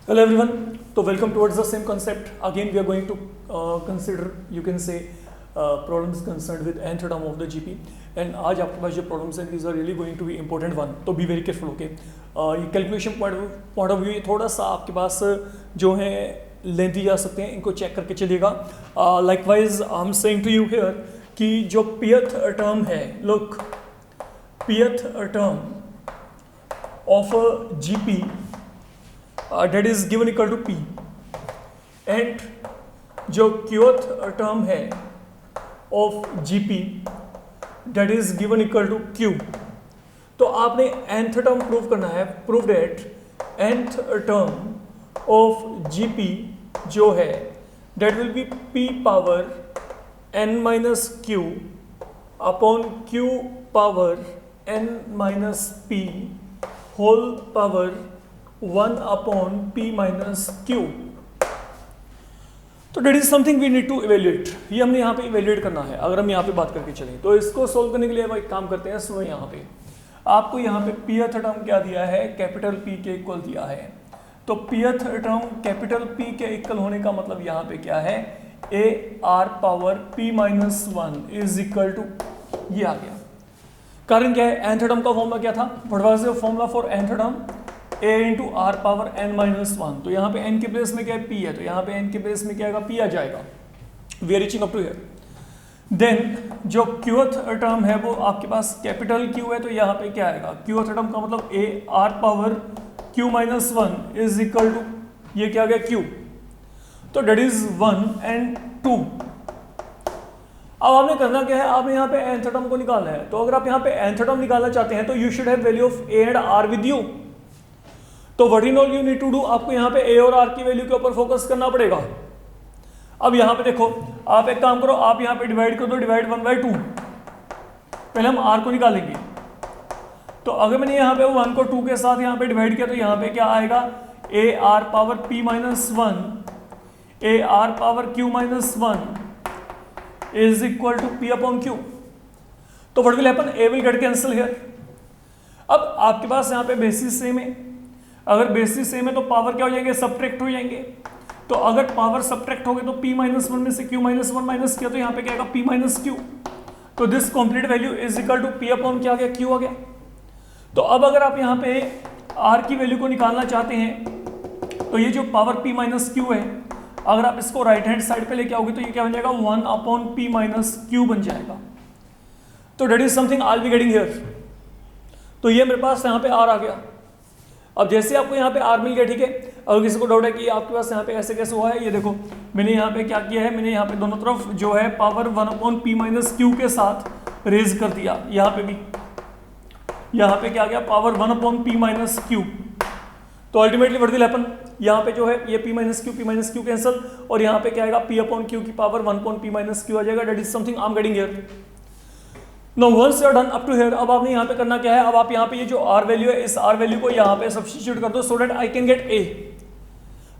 Hello everyone. So welcome towards the same concept. Again, we are going to consider, you can say, problems concerned with nth term of the GP. And आज आपके पास जो problems हैं, these are really going to be important one. तो be very careful, okay? ये calculation point of view ये थोड़ा सा आपके पास जो है लेंथी जा सकते हैं, इनको चेक करके चलिएगा. Likewise, I'm saying to you here कि जो pth term है, look, pth term of a GP that is given equal to P and जो qth term है of GP that is given equal to Q. तो आपने nth term prove करना है. Prove that nth term of GP जो है that will be P power n minus Q upon Q power n minus P whole power 1 upon P minus Q. तो that is something we need to evaluate. ये हमने यहाँ पे evaluate करना है. अगर हम यहाँ पे बात करके चलें तो इसको सोल्व करने के लिए हम एक काम करते हैं. सुनो, यहाँ पे आपको यहाँ पे pth टर्म क्या दिया है, कैपिटल P के इक्वल दिया है. तो pth टर्म कैपिटल P के इक्वल होने का मतलब यहाँ पे क्या है, a r power p minus 1 is equal to, ये आ गया. कारण क्या है, nth टर्म का फॉर्मूला क्या था, what was the formula for nth term, a into are power n minus 1. तो यहाँ पे n के प्लेस में क्या है, p है, तो यहाँ पे n के प्लेस में क्या आएगा, p आ जाएगा. We are reaching up to here. Then जो qth टर्म है वो आपके पास कैपिटल Q है, तो यहाँ पे क्या आएगा, qth टर्म का मतलब a r power q minus 1 is equal to, ये क्या आ गया, q. तो डेट इज 1 एंड 2. अब आपने करना क्या है, आपने यहाँ पे nth टर्म को निकालना है. तो अगर आप यहाँ पे nth टर्म निकालना चाहते हैं तो you should have value of a and r with you. तो what in all you need to do, आपको यहाँ पे a और r की वैल्यू के ऊपर फोकस करना पड़ेगा. अब यहाँ पे देखो, आप एक काम करो, आप यहाँ पे डिवाइड कर दो, डिवाइड 1/2. पहले हम r को निकालेंगे. तो अगर मैंने यहाँ पे 1 को 2 के साथ यहाँ पे डिवाइड किया तो यहाँ पे क्या आएगा, a r power p minus 1 a r power q minus 1 is equal to p upon q. तो what will happen, a will get cancel here. अब आपके पास यहाँ पे बेसिस सेम है. अगर बेसिस सेम है तो पावर क्या हो जाएंगे, सब्ट्रैक्ट हो जाएंगे. तो अगर पावर सब्ट्रैक्ट हो गए तो p माइनस 1 में से q माइनस 1 माइनस किया तो यहाँ पे क्या आएगा, p माइनस q. तो this complete value is equal to p upon क्या आ गया, q आ गया. तो अब अगर आप यहाँ पे r की वैल्यू को निकालना चाहते हैं तो ये जो पावर p माइनस q है, अगर आप इसको राइट हैंड साइड पे लेके आओगे तो ये क्या बन जाएगा, 1 अपॉन p माइनस q बन जाएगा. तो that is something I will be getting here. तो ये मेरे पास यहाँ पे r आ गया. अब जैसे आपको यहाँ पे r मिल गया, ठीक है. अगर किसी को डाउट है कि आपके पास यहाँ पे ऐसे कैसे हुआ है, ये देखो मैंने यहाँ पे क्या किया है, मैंने यहाँ पे दोनों तरफ जो है power 1 upon p minus Q के साथ रेज कर दिया. यहाँ पे भी, यहाँ पे क्या गया, power 1 upon p minus Q. तो अल्टीमेटली व्हाट विल हैपन, यहाँ पे जो है ये p माइनस क्यू कैंसल, और यहाँ पे क्या आएगा, p अपॉन क्यू की power 1 upon p minus Q आ जाएगा. That is something I am getting here. Now once you are done up to here, अब आपने यहाँ पे करना क्या है, अब आप यहाँ पे ये जो r वैल्यू है, इस r वैल्यू को यहाँ पे सब्स्टिट्यूट कर दो so that I can get a.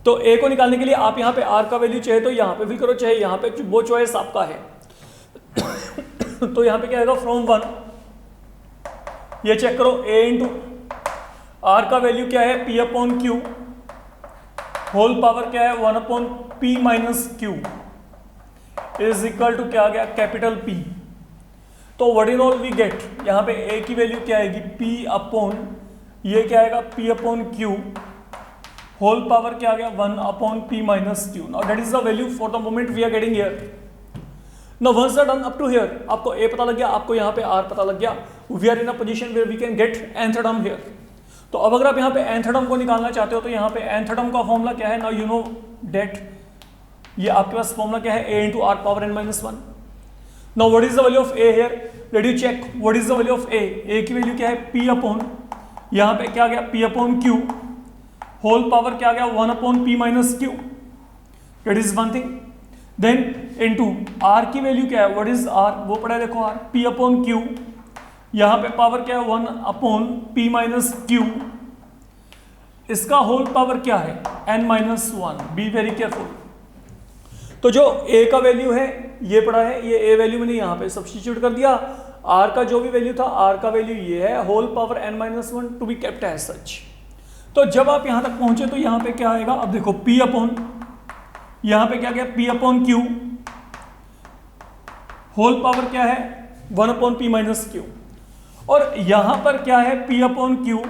तो a को निकालने के लिए आप यहाँ पे r का वैल्यू चाहे तो यहाँ पे फिल करो, चाहे यहाँ पे, वो चॉइस आपका है. तो यहाँ पे क्या आएगा, फ्रॉम 1, ये चेक करो, a इंटू r का वैल्यू क्या है, p upon Q whole power क्या है, 1 upon p minus Q is equal to क्या आ गया, कैपिटल P. तो what in all we get, यहाँ पे a की वैल्यू क्या आएगी, p अपॉन, ये क्या आएगा, p upon q whole power क्या आ गया, 1 upon p minus q. Now that is the value for the moment we are getting here. Now once done up to here, आपको a पता लग गया, आपको यहाँ पे r पता लग गया. We are in a position where we can get nth term here. तो अब अगर आप यहाँ पे nth टर्म को निकालना चाहते हो तो यहाँ पे nth टर्म का फॉर्मूला क्या है, नाउ यू नो दैट, ये आपके पास फॉर्मूला क्या है, a into are power n minus 1. Now what is the value of a here? Let you check what is the value of a. a की value क्या है, p upon, यहाँ पे क्या आ गया, p upon q whole power क्या आ गया, 1 upon p minus q. That is one thing. Then into r की वैल्यू क्या है, what is r, वो पढ़ा है देखो, r p अपॉन q, यहाँ पे पावर क्या है, 1 अपॉन p माइनस q. इसका होल पावर क्या है, n minus 1. Be very careful. तो जो a का वैल्यू है ये पड़ा है, ये a वैल्यू मैंने यहाँ पे सब्स्टिट्यूट कर दिया. r का जो भी वैल्यू था, r का वैल्यू ये है, whole power n minus 1 to be kept as such. तो जब आप यहां तक पहुंचे तो यहां पे क्या आएगा, अब देखो P अपॉन, यहां पे क्या गया P upon Q, whole power क्या है 1 अपॉन P माइनस क्यू, और यहां पर क्या है P अपॉन क्यू,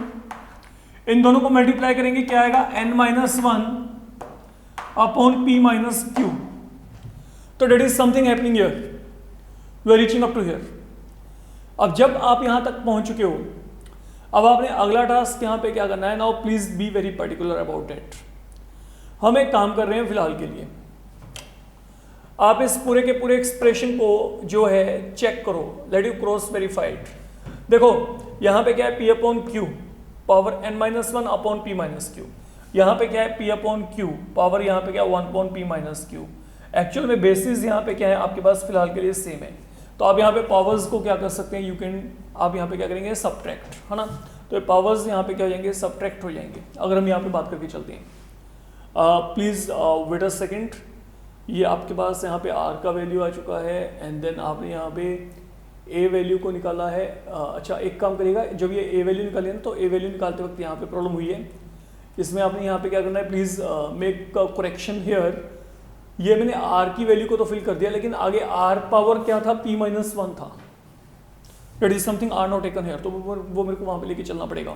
इन दोनों को मल्टीप्लाई करेंगे क्या आएगा n-1 upon P minus Q. तो that is something happening here, we are reaching up to here. अब जब आप यहां तक पहुंच चुके हो, अब आपने अगला टास्क यहां पे क्या करना है, now please be very particular about it. हम एक काम कर रहे हैं फिलहाल के लिए, आप इस पूरे के पूरे एक्सप्रेशन को जो है चेक करो, लेट यू क्रॉस वेरीफाइड। देखो यहां पे क्या है P upon q power n-1 upon P minus Q, यहां पे क्या है P अपॉन क्यू पावर यहां पे क्या 1 upon P minus Q. Actual में बेसिस यहाँ पे क्या है आपके पास फिलहाल के लिए सेम है, तो आप यहाँ पे पावर्स को क्या कर सकते हैं, यू कैन, आप यहाँ पे क्या करेंगे सब्ट्रैक्ट, है ना। तो पावर्स यहाँ पे क्या हो जाएंगे, सब्ट्रैक्ट हो जाएंगे। अगर हम यहाँ पे बात करके चलते हैं, प्लीज वेट अ सेकेंड, ये आपके पास यहाँ पे R का वैल्यू आ चुका है, एंड देन आपने यहाँ पे A वैल्यू को निकाला है। अच्छा एक काम करिएगा, जब ये A वैल्यू निकाली है ना, तो A वैल्यू निकालते वक्त यहाँ पे प्रॉब्लम हुई है, इसमें आपने यहाँ पे क्या करना है, प्लीज मेक करेक्शन हियर। ये मैंने R की वैल्यू को तो फिल कर दिया, लेकिन आगे R पावर क्या था P माइनस 1 था, it is something R not taken here, तो वो मेरे को वहां पे लेके चलना पड़ेगा,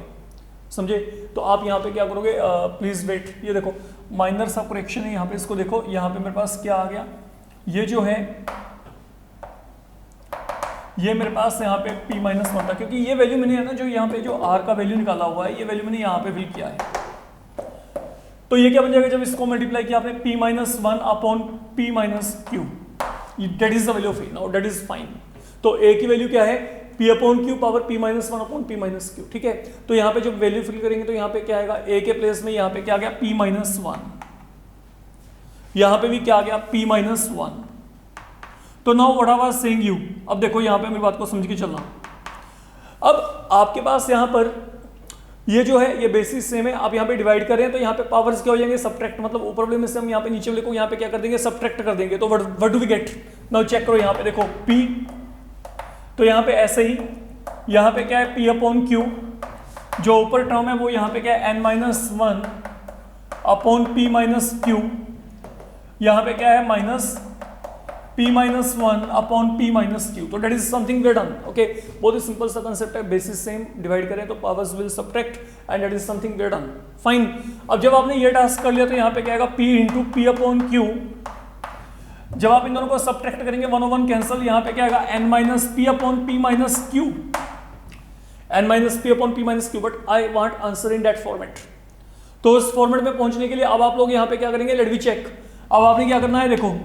समझे। तो आप यहाँ पे क्या करोगे, प्लीज वेट, ये देखो माइनर सा करेक्शन है यहाँ पे, इसको देखो यहाँ पे मेरे पास क्या आ गया, ये जो है ये मेरे पास यहाँ पे P माइनस 1 था, क्योंकि ये वैल्यू मैंने है ना जो यहाँ पे जो R का वैल्यू निकाला हुआ है, ये वैल्यू मैंने यहाँ पे फिल किया है। तो ये क्या बन जाएगा, जब इसको मल्टीप्लाई किया आपने P minus 1 upon P minus Q, that is the value of A, now that is fine. तो A की वैल्यू क्या है P upon q power P minus 1 upon P minus Q, ठीक है। तो यहाँ पे जब वैल्यू फिल करेंगे तो यहाँ पे क्या आएगा, A के प्लेस में यहाँ पे क्या आ गया P माइनस 1, यहाँ पे भी क्या आ गया P माइनस 1। तो now what I was saying you, अब देखो यहाँ पे मेरी बात को समझ के चलना। अब आपके पास यहाँ पर ये जो है ये बेसिस सेम है, आप यहाँ पे डिवाइड कर रहे हैं तो यहाँ पे पावर्स क्या हो जाएंगे, सब्ट्रैक्ट, मतलब ऊपर वाले में से हम यहाँ पे नीचे वाले को यहाँ पे क्या कर देंगे, सब्ट्रैक्ट कर देंगे। तो what do we get, now check करो यहाँ पे देखो P, तो यहाँ पे ऐसे ही यहाँ पे क्या है P अपॉन क्यू, जो ऊपर टर्म है वो यहाँ पे क्या है n-1 upon P minus Q, यहाँ पे क्या है minus P minus 1 upon P minus Q. तो that is something way done, okay. बहुत ही सिंपल सा कंसेप्ट है, बेसिस सेम, डिवाइड करें तो powers will subtract and that is something way done, fine. अब जब आपने ये टास्क कर लिया तो यहाँ पे क्या आएगा P into P upon Q, जब आप इन दोनों को सब्ट्रैक्ट करेंगे 1 over 1 कैंसिल, यहाँ पे क्या आएगा n minus P upon P minus Q, n minus P upon P minus Q, but I want answer in that format. तो इस फॉर्मेट में पहुंचने के लिए अब आप लोग यहाँ पे क्या करेंगे, लेट मी चेक। अब आपने क्या करना है, देखो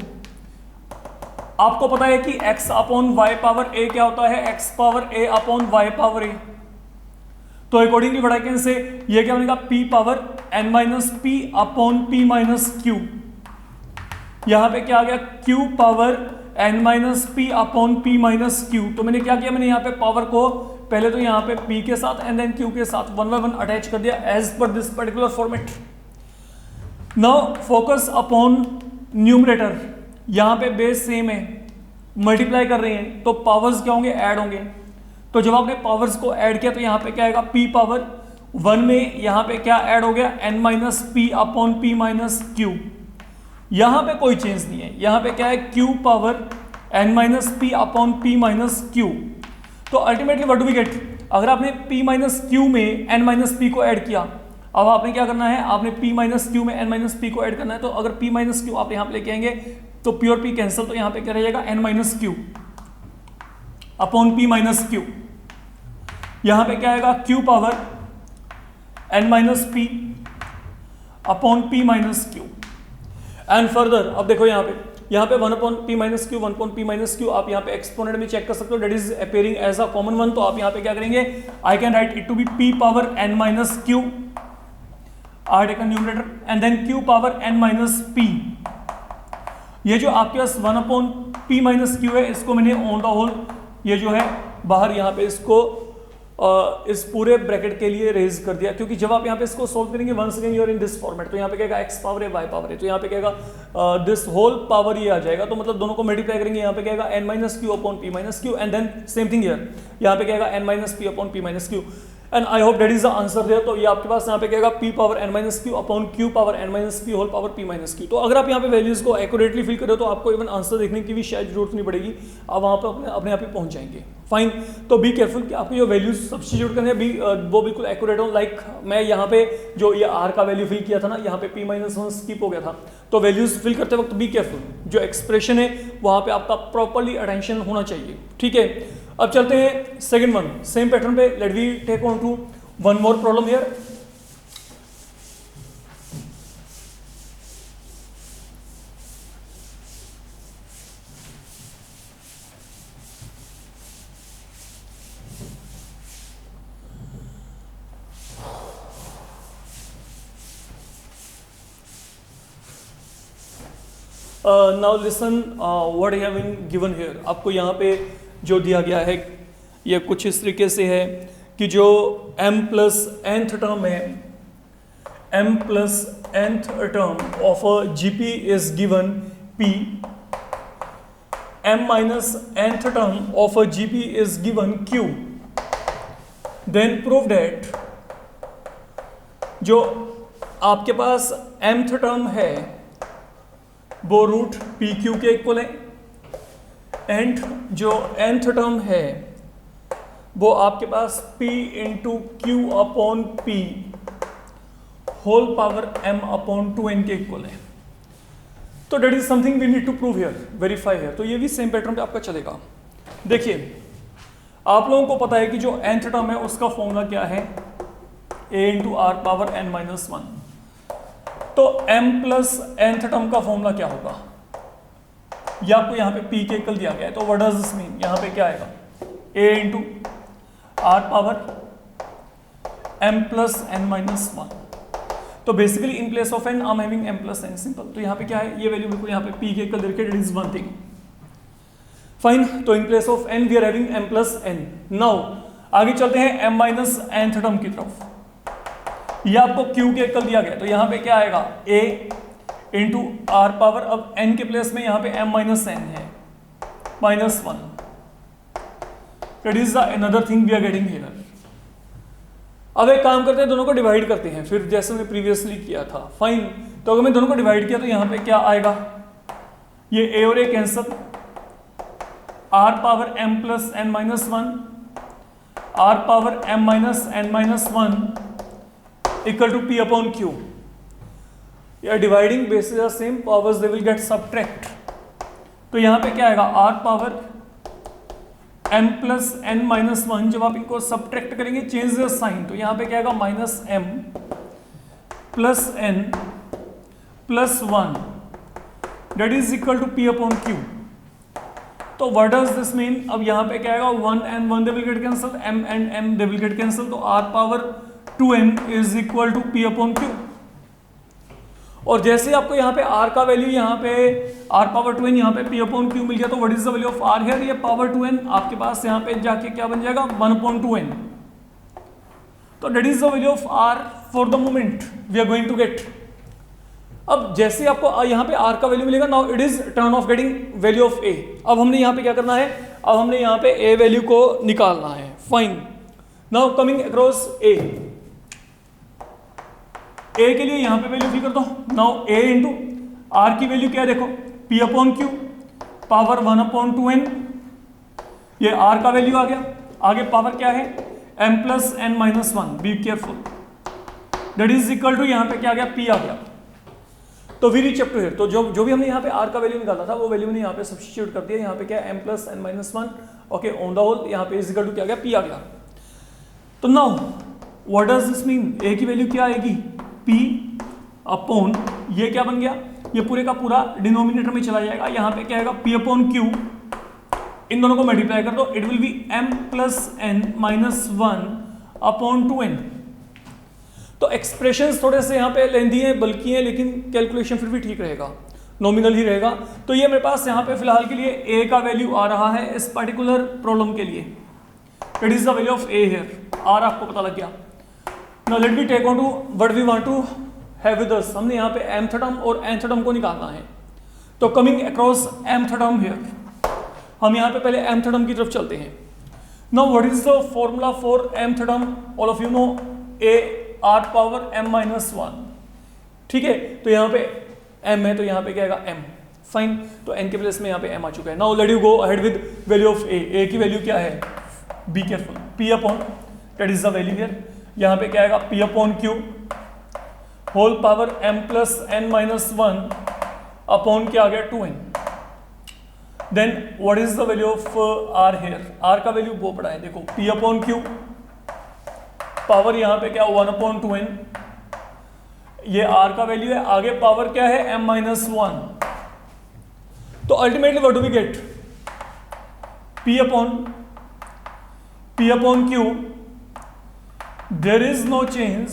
आपको पता है कि x upon Y power a क्या होता है, x power a upon Y power a। तो accordingly what I can say, ये क्या बनेगा p power n minus p upon p minus q, यहां पे क्या आ गया q power n minus p upon p minus q। तो मैंने क्या किया, मैंने यहाँ पे पावर को पहले तो यहाँ पे p के साथ एंड देन q के साथ 1 by 1 अटैच कर दिया as per this particular format. Now focus upon numerator, यहाँ पे बेस सेम है, मल्टीप्लाई कर रहे हैं तो पावर्स क्या होंगे, ऐड होंगे। तो जब आपने पावर्स को ऐड किया तो यहाँ पे क्या आएगा P पावर 1 में यहाँ पे क्या ऐड हो गया n minus P upon P minus Q, यहाँ पे कोई चेंज नहीं है, यहाँ पे क्या है Q power n minus P upon P minus Q। तो ultimately what do we get, अगर आपने P माइनस Q में n माइनस P को ऐड किया, अब आपने क्या करना है, आपने P माइनस Q में n माइनस P को ऐड करना है। तो अगर P माइनस Q आप यहाँ पे लेके आएंगे तो P और P कैंसिल, तो यहाँ पे क्या रहेगा n minus Q upon P minus Q, यहाँ पे क्या आएगा Q power n minus P upon P minus Q and further. अब देखो यहाँ पे 1 upon P minus Q, 1 upon P minus Q, आप यहाँ पे एक्सपोनेंट में चेक कर सकते हो, that is appearing as a common one. तो आप यहाँ पे क्या करेंगे, I can write it to be P power n minus Q, or taken numerator, and then Q power n minus P। ये जो आपके पास 1 अपॉन P माइनस Q है, इसको मैंने ऑन द होल ये जो है बाहर यहाँ पे इसको इस पूरे ब्रैकेट के लिए रेज कर दिया, क्योंकि जब आप यहाँ पे इसको सोल्व करेंगे once again your in this format, तो यहाँ पे कहेगा x पावर है y पावर है, तो यहाँ पे कहेगा दिस होल पावर ये आ जाएगा। तो मतलब दोनों को मल्टीप्लाई करेंगे, यहाँ पे कहेगा n minus Q upon P minus Q and then same thing here, यहाँ पे कहेगा n minus P upon P minus Q and I hope that is the answer there. तो ये आपके पास यहाँ पे कहेगा p power n minus Q upon q power n minus p whole power p minus Q. तो अगर आप यहाँ पे वैल्यूज को एक्यूरेटली फिल करें तो आपको इवन आंसर देखने की भी शायद जरूरत नहीं पड़ेगी, आप वहाँ पर अपने आप ही पहुँच जाएंगे। फाइन, तो बी केयरफुल कि आपको जो वैल्यूज सब्स्टिट्यूट करने भी वो बिल्कुल एक्यूरेट हो। लाइक मैं यहाँ पे जो ये r का वैल्यू फिल किया था ना, यहाँ पे p माइनस 1 स्किप हो गया था। तो वैल्यूज फिल करते वक्त बी केयरफुल, जो एक्सप्रेशन है वहाँ पे आपका प्रॉपरली अटेंशन होना चाहिए। ठीक है, अब चलते हैं सेकंड वन, सेम पैटर्न पे। Let we take on to one more problem here. Now listen what have been given here. आपको यहाँ पे जो दिया गया है ये कुछ इस तरीके से है कि जो m प्लस nth टर्म है, m plus nth term of a gp is given p, m minus nth term of a gp is given q, then prove that जो आपके पास mth टर्म है वो रूट पी क्यू के equal है, and जो nth term है वो आपके पास p into q upon p whole power m upon 2n के इक्वल है। तो that is something we need to prove here, verify here. तो ये भी सेम पैटर्न पे आपका चलेगा। देखिए आप लोगों को पता है कि जो nth टर्म है उसका फॉर्मूला क्या है, a into are power n minus 1। तो m प्लस nth टर्म का फॉर्मूला क्या होगा, ये आपको यहाँ पे p के इक्वल दिया गया है। तो व्हाट डज दिस मीन, यहाँ पे क्या आएगा, a into are power m plus n minus 1। तो basically in place of n I am having m plus n, simple. तो यहाँ पे क्या है, ये वैल्यू बिल्कुल यहाँ पे p के इक्वल दे रखी है, it is one thing. Fine, तो in place of n we are having m plus n। Now आगे चलते हैं m माइनस nth टर्म की तरफ। ये आपको q के इक्वल दिया गया, तो यहाँ पे क्या आएगा, a इंटू आर पावर, अब n के प्लेस में यहाँ पे m माइनस n है, minus 1। That is another thing we are getting here। अब एक काम करते हैं, दोनों को डिवाइड करते हैं, फिर जैसे हमने प्रीवियसली किया था। फाइन, तो अगर मैं दोनों को डिवाइड किया तो यहाँ पे क्या आएगा, ये a और a cancel, r power m plus n minus 1, r power m minus n minus 1 equal to p upon q। या dividing bases are same, powers they will get subtract. तो यहाँ पे क्या आएगा, r power m plus n minus 1, जब आप इनको subtract करेंगे चेंज द साइन, तो यहाँ पे क्या आएगा, minus m plus n plus 1 that is equal to p upon q। तो व्हाट डज दिस मीन, अब यहाँ पे क्या आएगा, 1 and 1 they will get cancel, m and m they will get cancel, तो r power 2n is equal to p upon q। और जैसे आपको यहाँ पे r का वैल्यू, यहाँ पे r पावर 2n, यहाँ पे p अपॉन q मिल गया, तो what is the value of r here, ये पावर 2n आपके पास यहाँ पे जाके क्या बन जाएगा, 1 अपॉन 2n। तो that is the value of r for the moment we are going to get. अब जैसे आपको यहाँ पे r का वैल्यू मिलेगा, now it is turn of getting value of a। अब हमने यहाँ पे क्या करना है, अब हमने यहाँ पे a वैल्यू को निकालना है। Fine, now coming across a के लिए यहाँ पे वैल्यू फिल कर दो। नाउ a इंटू आर की वैल्यू क्या है, देखो p upon q power 1 upon 2n, ये r का वैल्यू आ गया। आगे पावर क्या है, m plus n minus 1, be careful, that is equal to यहाँ पे क्या आ गया, p आ गया। तो we reach up to here. तो जो भी हमने यहाँ पे r का वैल्यू निकाला था वो वैल्यू मैंने यहाँ पे सब्स्टिट्यूट कर दिया। यहाँ पे क्या है, m plus n minus 1, okay, on the whole यहाँ पे इज इक्वल टू क्या आ गया, p आ गया। तो now what does this mean, a की वैल्यू क्या आएगी, p अपॉन, ये क्या बन गया, ये पूरे का पूरा डिनोमिनेटर में चला जाएगा। यहाँ पे क्या आएगा, p अपॉन q, इन दोनों को मल्टीप्लाई कर दो, it will B m plus n minus 1 upon 2n। तो एक्सप्रेशंस थोड़े से यहाँ पे लेंदी हैं, बल्कि हैं, लेकिन कैलकुलेशन फिर भी ठीक रहेगा, नॉमिनल ही रहेगा। तो ये मेरे पास यहाँ पे फिलहाल के लिए a का वैल्यू आ रहा है इस पर्टिकुलर प्रॉब्लम के लिए, it is the value of a here, r आपको पता लग गया। Now let me take on to what we want to have with us। हमने यहाँ पे mth टर्म और nth टर्म को निकालना है। तो coming across mth term here, हम यहाँ पे पहले mth टर्म की तरफ चलते हैं। Now what is the formula for mth term? All of you know a r power m minus 1. ठीक है, तो यहाँ पे m है तो यहाँ पे क्या आएगा m. फाइन, तो n के प्लेस में यहाँ पे m आ चुका है. Now let you go ahead with value of a की वैल्यू क्या है? Be careful, p upon that is the value here. यहाँ पे क्या आएगा? p upon q whole power m plus n minus 1 upon क्या आ गया? 2n. Then what is the value of r here? r का वैल्यू वो पड़ा है, देखो p अपॉन q पावर यहाँ पे क्या 1 अपॉन 2n, ये r का वैल्यू है, आगे पावर क्या है? m minus 1. तो ultimately what do we get? p upon q, there is no change.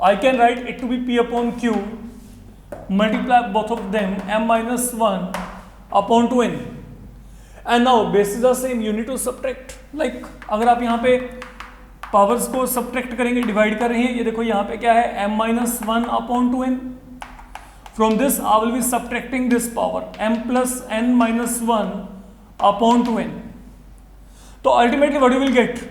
I can write it to be p upon q, multiply both of them m minus 1 upon 2n. And now base is the same, you need to subtract. Like अगर आप यहाँ पे powers को subtract करेंगे, divide कर रहे हैं, ये देखो यहाँ पे क्या है? m minus 1 upon 2n. From this I will be subtracting this power m plus n minus 1 upon 2n. तो ultimately what you will get?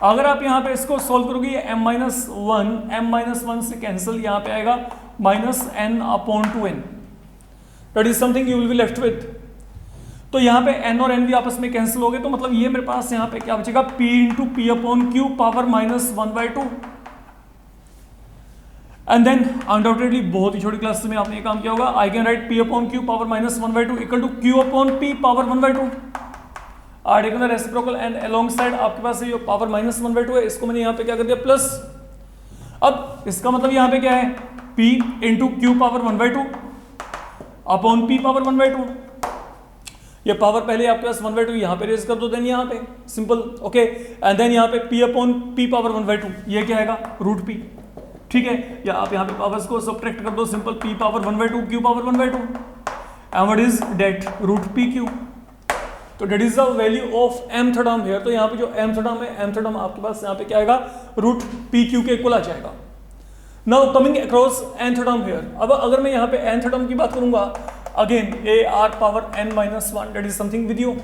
अगर आप यहाँ पे इसको सोल्व करोगे, ये m माइनस 1 से कैंसिल, यहाँ पे आएगा minus n upon 2n. That is something you will be left with. तो यहाँ पे n और n भी आपस में कैंसिल हो गए, तो मतलब ये मेरे पास यहाँ पे क्या बचेगा? p into p upon q power minus 1/2. And then undoubtedly बहुत ही छोटी क्लास में आपने ये काम किया होगा. I can write p upon q power minus 1/2 equal to q upon p power 1/2. Are taken the reciprocal and alongside आपके पास ये पावर माइनस 1/2 है, इसको मैंने यहाँ पे क्या कर दिया? प्लस. अब इसका मतलब यहाँ पे क्या है? p into Q power 1/2 upon p power 1/2. ये पावर पहले आपके पास 1/2 यहाँ पे रेज कर दो, देन यहाँ पे सिंपल. ओके, एंड देन यहाँ पे p अपॉन p पावर 1/2, ये क्या आएगा? Root p. ठीक है, या आप यहाँ पे पावर्स को सब्ट्रैक्ट कर दो, simple p power 1/2 q power 1/2. And what is that? Root pq. तो that is the value of mth term here. तो यहाँ पे जो mth टर्म है, mth टर्म आपके पास यहाँ पे क्या आएगा? रूट pq के इक्वल आ जाएगा. Now coming across nth term here. अब अगर मैं यहाँ पे nth टर्म की बात करूंगा, again a r power n minus 1, that is something with you.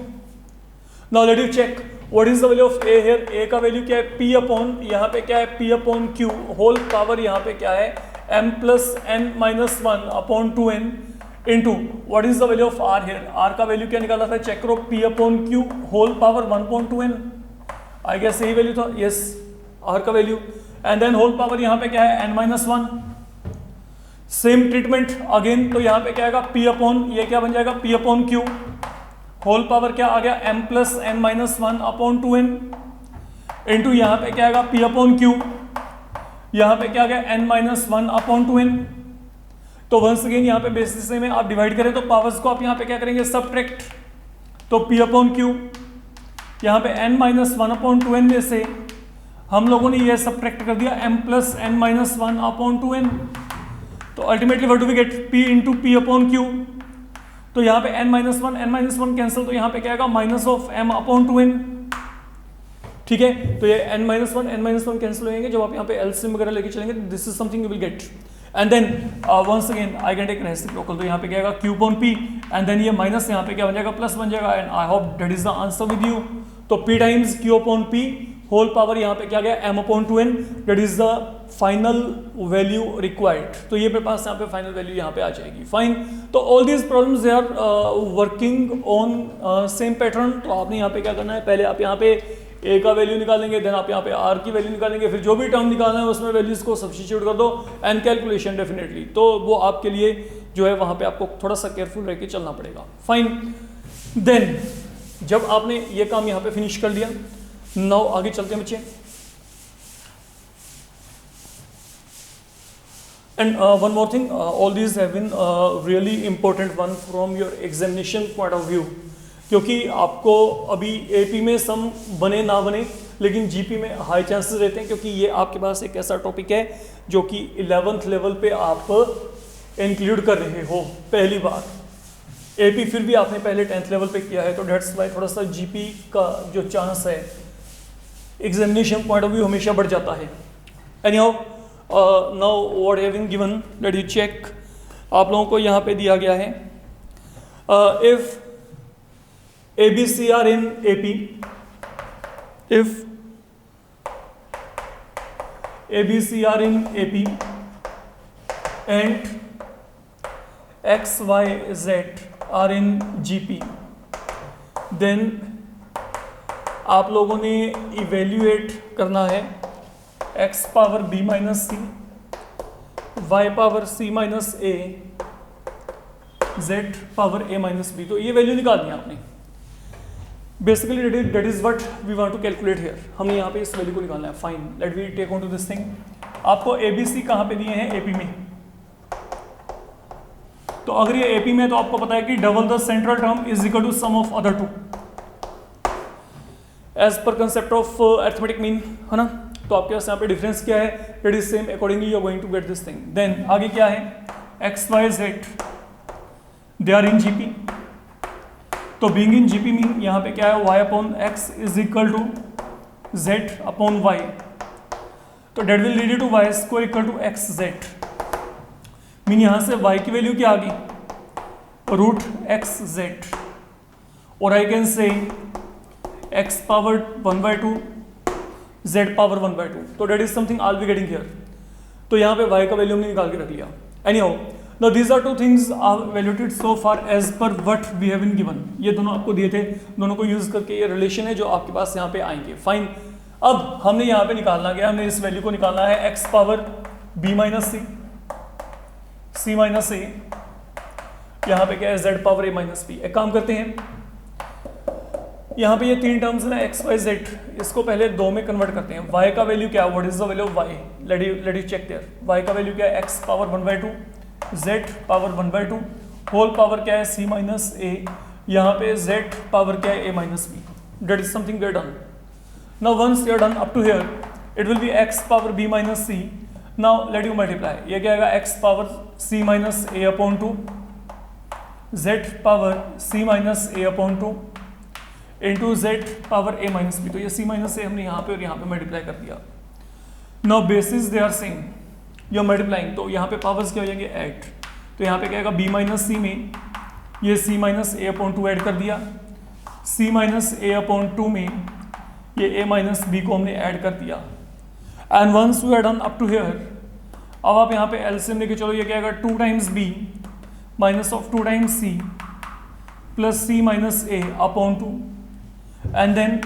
Now let you check what is the value of a here. a का value क्या है? p अपॉन, यहाँ पे क्या है? p upon q whole power यहाँ पे क्या है? m plus n minus 1 upon 2n into what is the value of r here. r का वैल्यू क्या निकाला था? चेक करो, p upon q whole power 1/2n. I guess यही वैल्यू था. यस, r का value. And then whole power यहाँ पे क्या है? n minus 1. Same treatment again, तो यहाँ पे क्या आएगा? p अपॉन, ये क्या बन जाएगा? p upon q whole power क्या आ गया? m plus n minus 1 upon 2n into यहाँ पे क्या आएगा? p अपॉन q, यहाँ पे क्या आ गया? n minus 1 upon 2n. तो वंस अगेन यहाँ पे बेसिस में आप डिवाइड करें तो पावर्स को आप यहाँ पे क्या करेंगे? सब्ट्रैक्ट. तो p अपॉन q, यहाँ पे n माइनस 1 अपॉन 2n में से हम लोगों ने ये सब्ट्रैक्ट कर दिया m plus n minus 1 upon 2n. तो ultimately what do we get? p into p upon q. तो यहाँ पे n माइनस 1 कैंसिल, तो यहाँ पे क्या आएगा? Minus of m upon 2n. ठीक है, तो ये n माइनस 1 कैंसिल हो जाएंगे. जब आप यहाँ पे एलसीएम वगैरह लेके चलेंगे, this is something you will get. And then once again I can take reciprocal, तो यहाँ पे क्या आएगा? q upon p, and then ये माइनस यहाँ पे क्या बन जाएगा? प्लस बन जाएगा. And I hope that is the answer with you. तो p times q upon p whole power यहाँ पे क्या गया? m upon 2n. That is the final value required. तो ये मेरे पास यहाँ पे फाइनल वैल्यू यहाँ पे आ जाएगी. फाइन. तो all these problems they are working on same pattern. तो आपने यहाँ पे क्या करना है? पहले आप यहाँ पे a का वैल्यू निकालेंगे, देन आप यहाँ पे r की वैल्यू निकालेंगे, फिर जो भी टर्म निकालना है उसमें वैल्यूज को सब्स्टिट्यूट कर दो एंड कैलकुलेशन डेफिनेटली. तो वो आपके लिए जो है वहाँ पे आपको थोड़ा सा केयरफुल रह के चलना पड़ेगा. फाइन. देन जब आपने ये काम यहाँ पे फिनिश कर लिया, नाउ आगे चलते हैं बच्चे. And one more thing, all these have been really important one from your examination point of view. क्योंकि आपको अभी एपी में सम बने ना बने, लेकिन जीपी में हाई चांसेस रहते हैं, क्योंकि ये आपके पास एक ऐसा टॉपिक है जो कि 11th लेवल पे आप इंक्लूड कर रहे हो पहली बार. एपी फिर भी आपने पहले 10th लेवल पे किया है, तो डेट्स वाई थोड़ा सा जीपी का जो चांस है एग्जामिनेशन पॉइंट ऑफ व्यू हमेशा बढ़ जाता है. Anyhow, now what have been given, let you check. आप लोगों को यहाँ पे दिया गया है, if ABC are in AP, if ABC are in AP and X, Y, Z are in GP, then आप लोगों ने इवेल्यूएट करना है x power b minus c, y power c minus a, z power a minus b। तो ये value निकाल दी आपने। Basically that is what we want to calculate here. हमने यहाँ पे इस वैल्यू को निकालना है। Fine, let we take on to this thing. आपको ABC कहाँ पे दिए हैं? AP में। तो अगर ये AP में, तो आपको पता है कि double the central term is equal to sum of other two, as per concept of arithmetic mean, है ना। तो आपके पास यहाँ पे डिफरेंस क्या है? It is same, accordingly you are going to get this thing. Then आगे क्या है? X y z they are in GP. तो बीइंग इन जीपी मीन यहाँ पे क्या है? y upon x is equal to z upon y। तो that will lead to y square equal to x z. Mean यहाँ से y की value क्या आ गई? Root x z. और आई कैन से x पावर 1/2 z पावर 1/2। तो that is something I will be getting here. तो यहाँ पे y का वैल्यू हमने निकाल के रख लिया। Anyhow, now these are two things are valuated so far as per what we have been given. ये दोनों आपको दिए थे, दोनों को यूज करके ये रिलेशन है जो आपके पास यहाँ पे आएंगे। फाइन, अब हमने यहाँ पे निकालना गया, हमने इस वैल्यू को निकालना है x power b minus c, c minus a, यहाँ पे क्या है? z power a minus b। एक काम करते हैं, यहाँ पे ये तीन टर्म्स है ना, एक्स वाई जेड, इसको पहले दो में कन्वर्ट करते हैं। y का वैल्यू क्या है? What is the value of y? Let you check there. y का वैल्यू क्या है? x power 1/2, z power 1/2, whole power क्या है? c माइनस a, यहाँ पे z पावर क्या है? a minus b। That is something we are done. Now once you are done up to here, it will be x power b minus c। Now let you multiply. ये क्या आएगा? x power c minus a upon 2, z power c minus a upon 2 into z power a minus b. तो ये c minus a हमने यहाँ पे और यहाँ पे मल्टीप्लाई कर दिया। Now bases they are same, you are multiplying, तो यहाँ पे पावर्स क्या हो जाएंगे? ऐड। तो यहाँ पे क्या आएगा? b माइनस सी में ये c minus a upon 2 add कर दिया, c माइनस a अपॉन 2 में ये a माइनस b को हमने ऐड कर दिया। And once we are done up to here, अब आप यहाँ पे एलसीएम लेके चलो। ये क्या आएगा? 2 times b minus of 2 times c plus c minus a upon 2। And then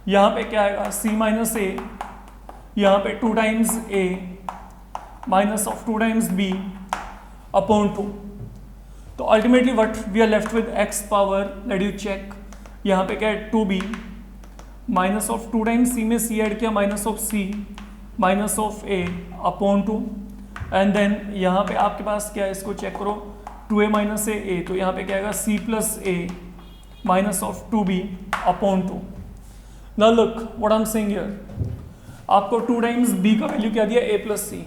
यहाँ पे क्या आएगा? c माइनस a, यहाँ पे 2 times a minus of 2 times b upon 2। तो ultimately what we are left with x power, let you check, यहाँ पे क्या है? 2b minus of 2 times c में c ऐड किया, minus of c minus of a upon 2। And then यहाँ पे आपके पास क्या है? इसको चेक करो, 2a माइनस a, तो यहाँ पे क्या आएगा? c प्लस a minus of 2b upon 2। Now look what I am saying here, आपको 2 टाइम्स b का वैल्यू क्या दिया? a plus C.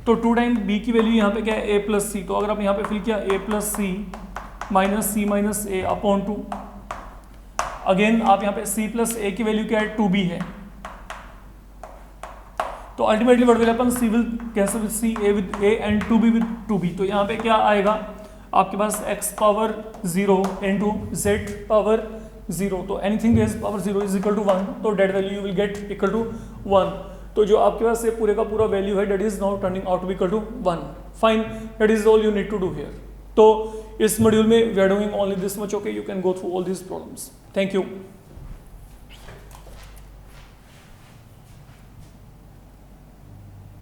तो 2 टाइम्स b की वैल्यू यहाँ पे क्या है? a plus C. तो अगर आप यहाँ पे फिल किया a plus C minus c minus a upon 2, again आप यहाँ पे c प्लस a की वैल्यू क्या है? 2b है। तो ultimately what will happen? c will cancel with c, a with a and 2b with 2b। तो यहाँ पे क्या आएगा आपके पास? x power 0 into z power 0। तो anything is power 0 is equal to 1, तो that value you will get equal to 1। तो जो आपके पास ये पूरे का पूरा वैल्यू है, that is now turning out to be equal to 1। Fine, that is all you need to do here. तो इस मॉड्यूल में we are doing only this much. Okay, you can go through all these problems. Thank you.